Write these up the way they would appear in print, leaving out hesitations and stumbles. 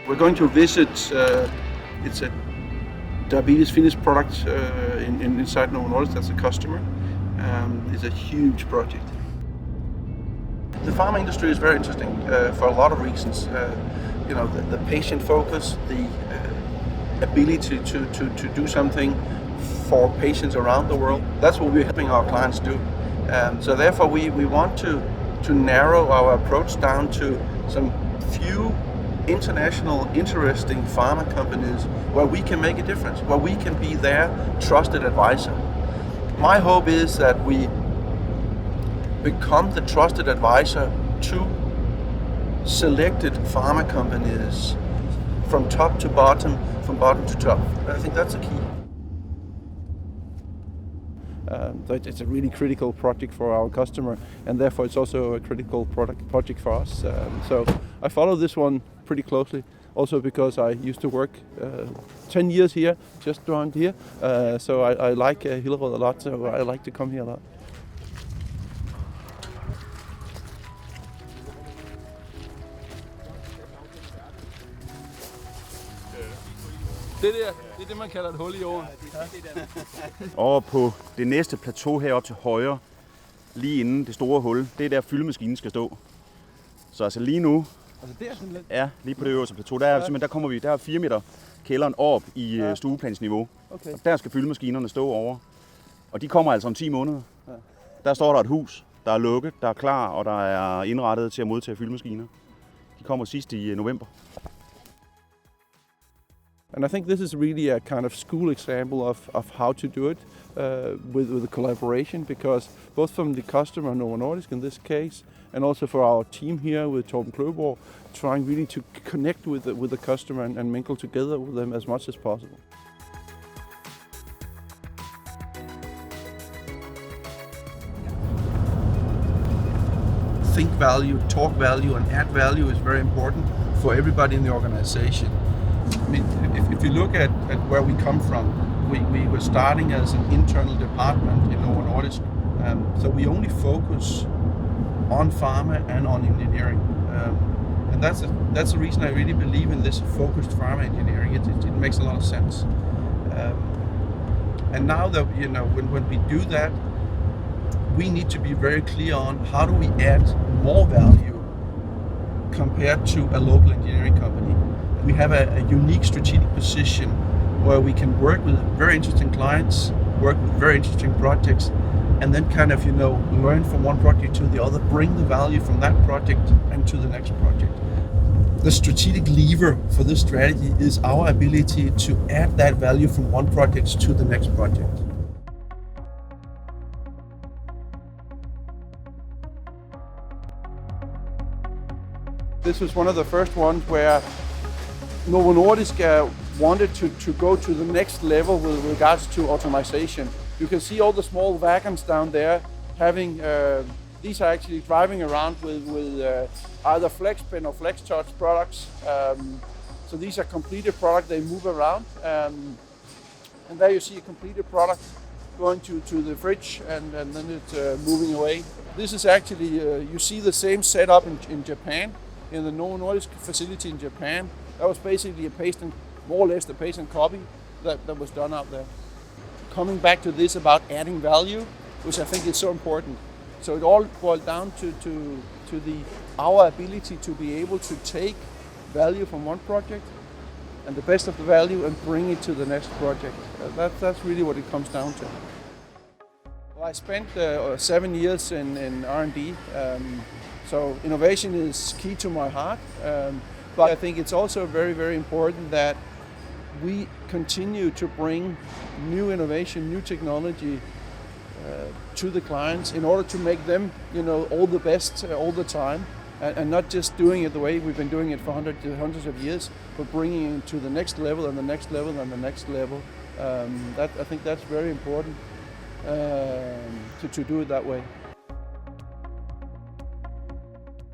We're going to visit, it's a diabetes finished product inside Novo Nordisk. That's a customer. It's a huge project. The pharma industry is very interesting for a lot of reasons. The patient focus, the ability to do something for patients around the world. That's what we're helping our clients do. So therefore we want to narrow our approach down to some few international interesting pharma companies where we can make a difference, where we can be their trusted advisor. My hope is that we become the trusted advisor to selected pharma companies from top to bottom, from bottom to top. I think that's the key. It's a really critical project for our customer, and therefore it's also a critical project for us. So I follow this one pretty closely, also because I used to work 10 years here, just around here. So I like Hillerød a lot, so I like to come here a lot. Det er det, man kalder et hul i jorden. Over på det næste plateau heroppe til højre, lige inden det store hul, det er der fyldemaskinen skal stå. Så altså lige nu, Altså der simpelthen? ja, lige på det øverste plateau, der kommer vi, der er 4 meter kælderen op i stueplansniveau. Okay. Og der skal fyldemaskinerne stå over. Og de kommer altså om 10 måneder. Ja. Der står der et hus, der er lukket, der er klar, og der er indrettet til at modtage fyldemaskiner. De kommer sidst i november. And I think this is really a kind of school example of how to do it with the collaboration, because both from the customer, Novo Nordisk in this case, and also for our team here with Jesper Kløve, trying really to connect with the customer and mingle together with them as much as possible. Think value, talk value, and add value is very important for everybody in the organization. I mean, if you look at where we come from, we were starting as an internal department in Novo Nordisk, so we only focus on pharma and on engineering, and that's the reason I really believe in this focused pharma engineering. It makes a lot of sense, and now that when we do that, we need to be very clear on how do we add more value compared to a local engineering company. We have a unique strategic position where we can work with very interesting clients, work with very interesting projects, and then kind of, learn from one project to the other, bring the value from that project and to the next project. The strategic lever for this strategy is our ability to add that value from one project to the next project. This was one of the first ones where Novo Nordisk wanted to go to the next level with regards to automation. You can see all the small wagons down there having, these are actually driving around with either FlexPen or FlexTouch products. So these are completed products, they move around. And there you see a completed product going to the fridge and then it's moving away. This is actually, you see the same setup in Japan, in the Novo Nordisk facility in Japan. That was basically more or less the paste copy that was done out there. Coming back to this about adding value, which I think is so important. So it all boils down to our ability to be able to take value from one project and the best of the value and bring it to the next project. That's really what it comes down to. Well, I spent 7 years in R&D, so innovation is key to my heart. But I think it's also very, very important that we continue to bring new innovation, new technology to the clients in order to make them, all the best all the time, and not just doing it the way we've been doing it for hundreds of years, but bringing it to the next level and the next level and the next level. I think that's very important to do it that way.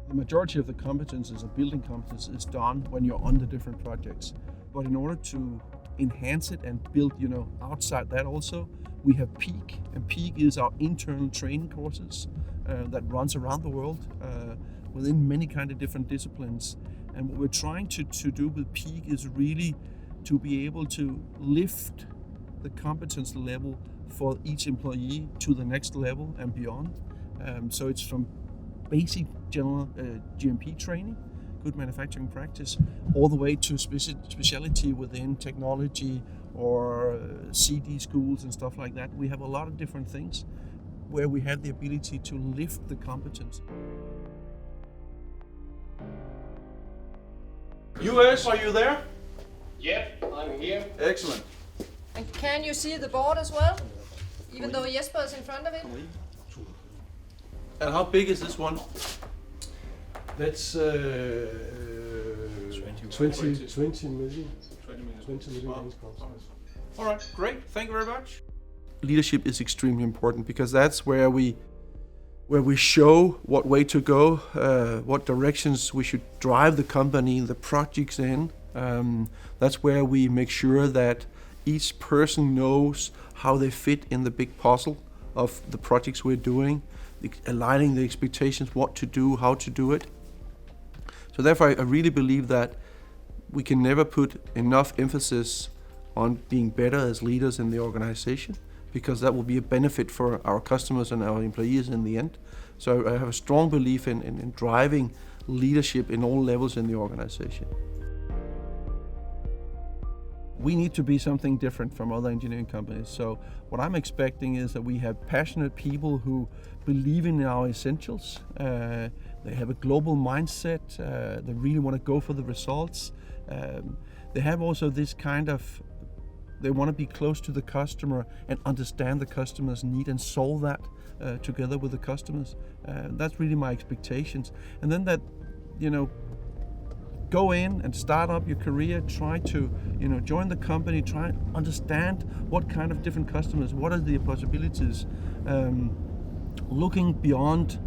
The majority of the competences of building competence is done when you're on the different projects. But in order to enhance it and build, outside that also, we have Peak. And Peak is our internal training courses that runs around the world within many kind of different disciplines. And what we're trying to do with Peak is really to be able to lift the competence level for each employee to the next level and beyond. So it's from basic general GMP training, good manufacturing practice, all the way to specialty within technology or CD schools and stuff like that. We have a lot of different things where we have the ability to lift the competence. US, are you there? Yep, I'm here. Excellent. And can you see the board as well? Even though Jesper is in front of it? And how big is this one? That's 20 million. 20 million. All right, great. Thank you very much. Leadership is extremely important because that's where we show what way to go, what directions we should drive the company, the projects in. That's where we make sure that each person knows how they fit in the big puzzle of the projects we're doing, aligning the expectations, what to do, how to do it. So therefore, I really believe that we can never put enough emphasis on being better as leaders in the organization, because that will be a benefit for our customers and our employees in the end. So I have a strong belief in driving leadership in all levels in the organization. We need to be something different from other engineering companies. So what I'm expecting is that we have passionate people who believe in our essentials. They have a global mindset. They really want to go for the results. They have also this kind of, they want to be close to the customer and understand the customer's need and solve that together with the customers. That's really my expectations. And then that, go in and start up your career, try to, join the company, try and understand what kind of different customers, what are the possibilities, looking beyond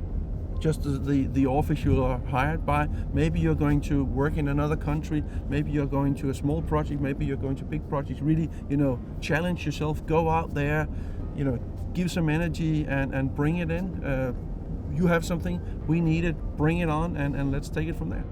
just the office you are hired by. Maybe you're going to work in another country, maybe you're going to a small project, maybe you're going to big projects. Really, challenge yourself, go out there, give some energy and bring it in. You have something, we need it, bring it on, and let's take it from there.